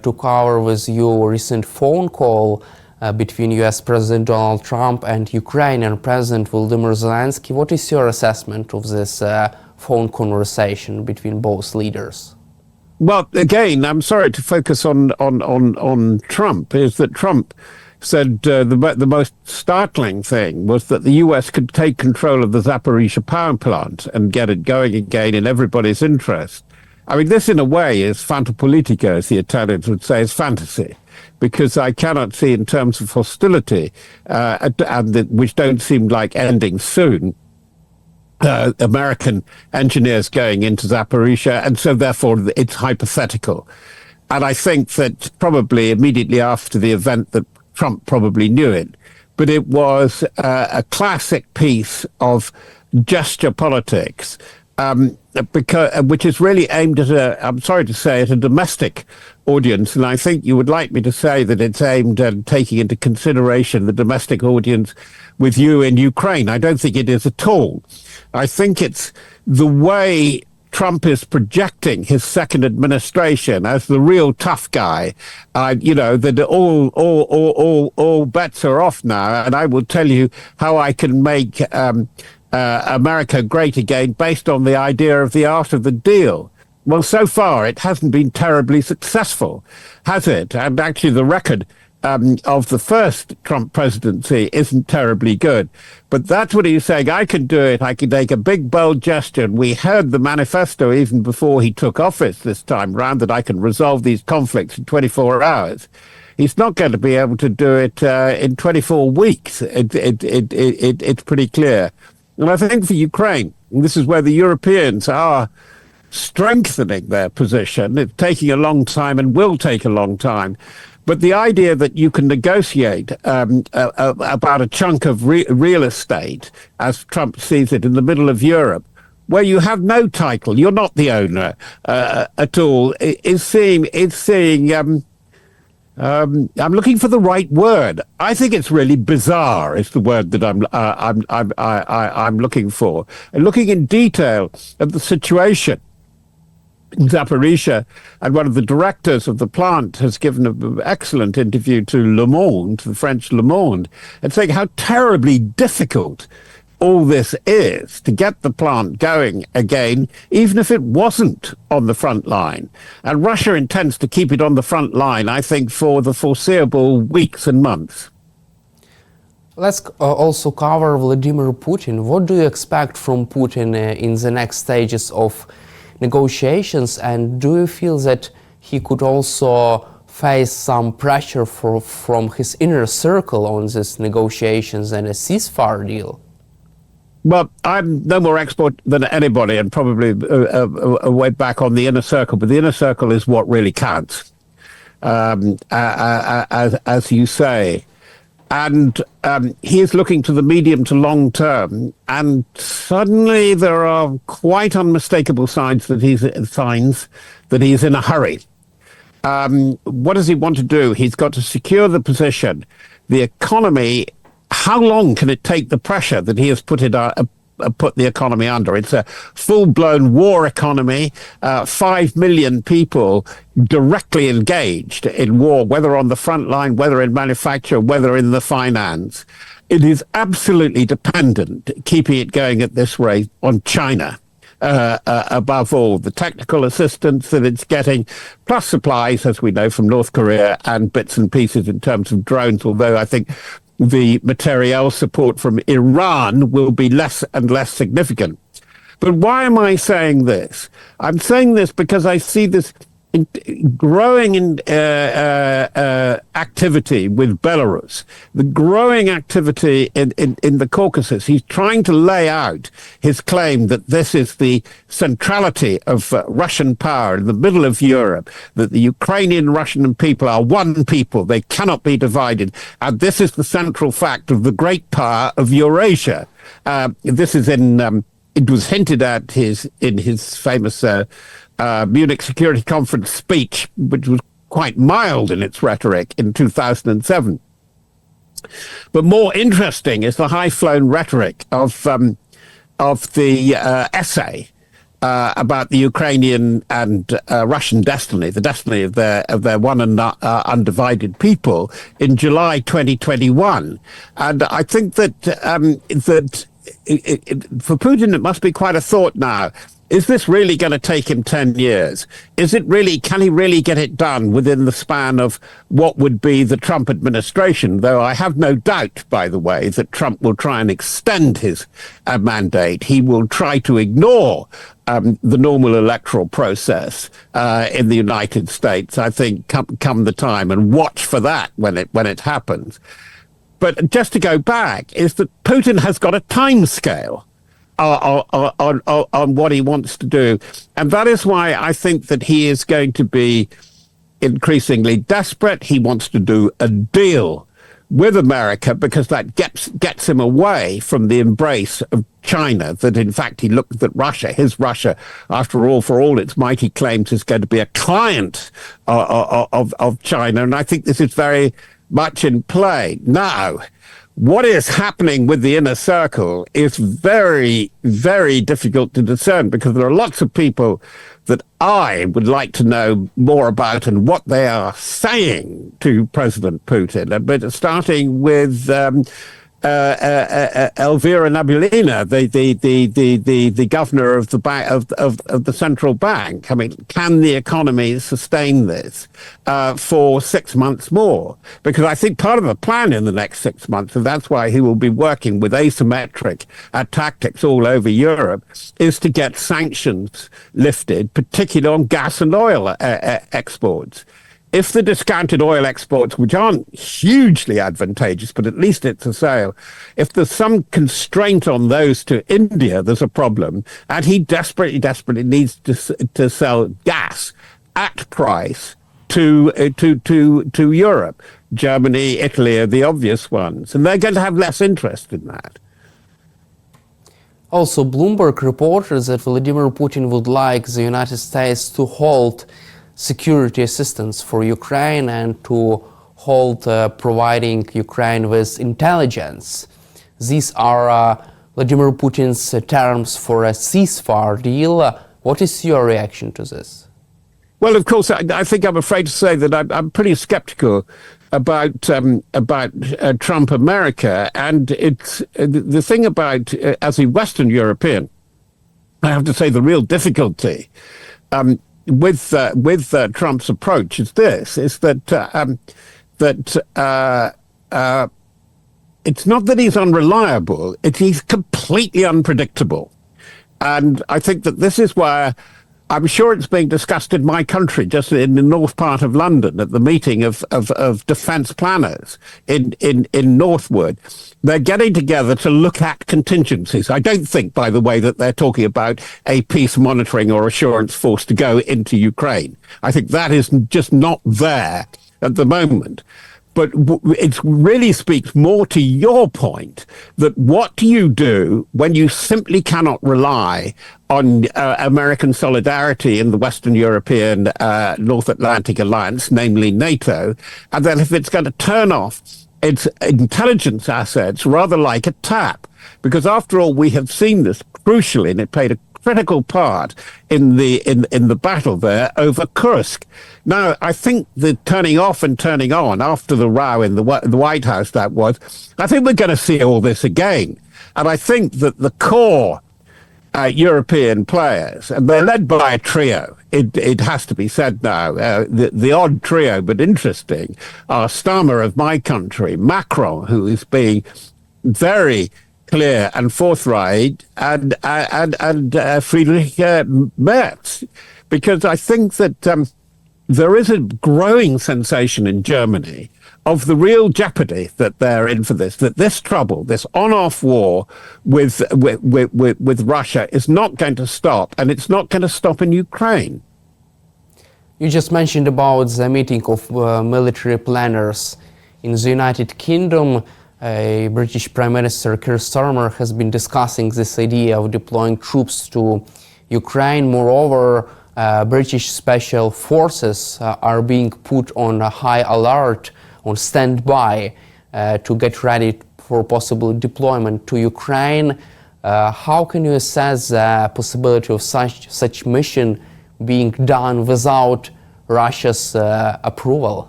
To cover with your recent phone call between US President Donald Trump and Ukrainian President Volodymyr Zelensky. What is your assessment of this phone conversation between both leaders? Well, again, I'm sorry to focus on Trump, is that Trump said the most startling thing was that the US could take control of the Zaporizhzhia power plant and get it going again in everybody's interest. I mean, this in a way is fantapolitica, as the Italians would say, is fantasy, because I cannot see in terms of hostility, which don't seem like ending soon, American engineers going into Zaporizhzhia, and so therefore it's hypothetical. And I think that probably immediately after the event that Trump probably knew it, but it was a classic piece of gesture politics, which is really aimed at I'm sorry to say, at a domestic audience. And I think you would like me to say that it's aimed at taking into consideration the domestic audience with you in Ukraine. I don't think it is at all. I think it's the way Trump is projecting his second administration as the real tough guy. That all bets are off now, and I will tell you how I can make America great again based on the idea of the art of the deal. Well, so far it hasn't been terribly successful, has it? And actually the record of the first Trump presidency isn't terribly good. But that's what he's saying. I can do it. I can make a big, bold gesture. And we heard the manifesto even before he took office this time round that I can resolve these conflicts in 24 hours. He's not going to be able to do it in 24 weeks. It's pretty clear. And I think for Ukraine, this is where the Europeans are strengthening their position. It's taking a long time and will take a long time. But the idea that you can negotiate about a chunk of real estate, as Trump sees it, in the middle of Europe, where you have no title, you're not the owner at all, I'm looking for the right word. I think it's really bizarre. Is the word that I'm looking for. And looking in detail at the situation in Zaporizhzhia, and one of the directors of the plant has given an excellent interview to Le Monde, the French Le Monde, and saying how terribly difficult all this is to get the plant going again, even if it wasn't on the front line. And Russia intends to keep it on the front line, I think, for the foreseeable weeks and months. Let's also cover Vladimir Putin. What do you expect from Putin in the next stages of negotiations, and do you feel that he could also face some pressure from his inner circle on these negotiations and a ceasefire deal? Well, I'm no more expert than anybody, and probably way back on the inner circle, but the inner circle is what really counts, as you say. And he is looking to the medium to long term, and suddenly there are quite unmistakable signs that he's in a hurry. What does he want to do? He's got to secure the position, the economy. How long can it take the pressure that he has put the economy under? It's a full-blown war economy, 5 million people directly engaged in war, whether on the front line, whether in manufacture, whether in the finance. It is absolutely dependent, keeping it going at this rate, on China. Above all, the technical assistance that it's getting, plus supplies, as we know, from North Korea, and bits and pieces in terms of drones, although I think the materiel support from Iran will be less and less significant. But why am I saying this? I'm saying this because I see this growing activity with Belarus, the growing activity in the Caucasus. He's trying to lay out his claim that this is the centrality of Russian power in the middle of Europe, that the Ukrainian Russian people are one people, they cannot be divided, and this is the central fact of the great power of Eurasia. This is it was hinted at in his famous Munich Security Conference speech, which was quite mild in its rhetoric in 2007. But more interesting is the high-flown rhetoric of the essay about the Ukrainian and Russian destiny, the destiny of their one and undivided people, in July 2021. And I think that for Putin, it must be quite a thought now. Is this really going to take him 10 years? Can he really get it done within the span of what would be the Trump administration? Though I have no doubt, by the way, that Trump will try and extend his mandate. He will try to ignore the normal electoral process in the United States, I think, come the time, and watch for that when it happens. But just to go back, is that Putin has got a time scale on what he wants to do. And that is why I think that he is going to be increasingly desperate. He wants to do a deal with America because that gets him away from the embrace of China, that in fact he looked at Russia, his Russia, after all, for all its mighty claims, is going to be a client of China. And I think this is very much in play. Now, what is happening with the inner circle is very, very difficult to discern, because there are lots of people that I would like to know more about and what they are saying to President Putin. But starting with Elvira Nabiullina, the governor of the central bank. I mean, can the economy sustain this for 6 months more? Because I think part of the plan in the next 6 months, and that's why he will be working with asymmetric tactics all over Europe, is to get sanctions lifted, particularly on gas and oil exports. If the discounted oil exports, which aren't hugely advantageous, but at least it's a sale, if there's some constraint on those to India, there's a problem. And he desperately needs to sell gas at price to Europe. Germany, Italy are the obvious ones, and they're going to have less interest in that. Also, Bloomberg reported that Vladimir Putin would like the United States to halt security assistance for Ukraine and to halt providing Ukraine with intelligence. These are Vladimir Putin's terms for a ceasefire deal. What is your reaction to this? Well, of course, I think I'm afraid to say that I'm pretty skeptical about Trump America, and it's the thing about as a Western European, I have to say the real difficulty with Trump's approach is that it's not that he's unreliable; he's completely unpredictable, and I think that this is where I'm sure it's being discussed in my country, just in the north part of London, at the meeting of defence planners in Northwood. They're getting together to look at contingencies. I don't think, by the way, that they're talking about a peace monitoring or assurance force to go into Ukraine. I think that is just not there at the moment. But it really speaks more to your point that what do you do when you simply cannot rely on American solidarity in the Western European North Atlantic Alliance, namely NATO, and then if it's going to turn off its intelligence assets rather like a tap? Because after all, we have seen this crucially, and it played a critical part in the battle there over Kursk. Now, I think the turning off and turning on after the row in the White House, I think we're going to see all this again. And I think that the core European players, and they're led by a trio, it has to be said now, the odd trio, but interesting, are Starmer of my country, Macron, who is being very clear and forthright, and Friedrich Merz, because I think that there is a growing sensation in Germany of the real jeopardy that they're in for this, that this trouble, this on-off war with Russia is not going to stop, and it's not going to stop in Ukraine. You just mentioned about the meeting of military planners in the United Kingdom. British Prime Minister Keir Starmer has been discussing this idea of deploying troops to Ukraine. Moreover, British special forces are being put on a high alert, on standby, to get ready for possible deployment to Ukraine. How can you assess the possibility of such mission being done without Russia's approval?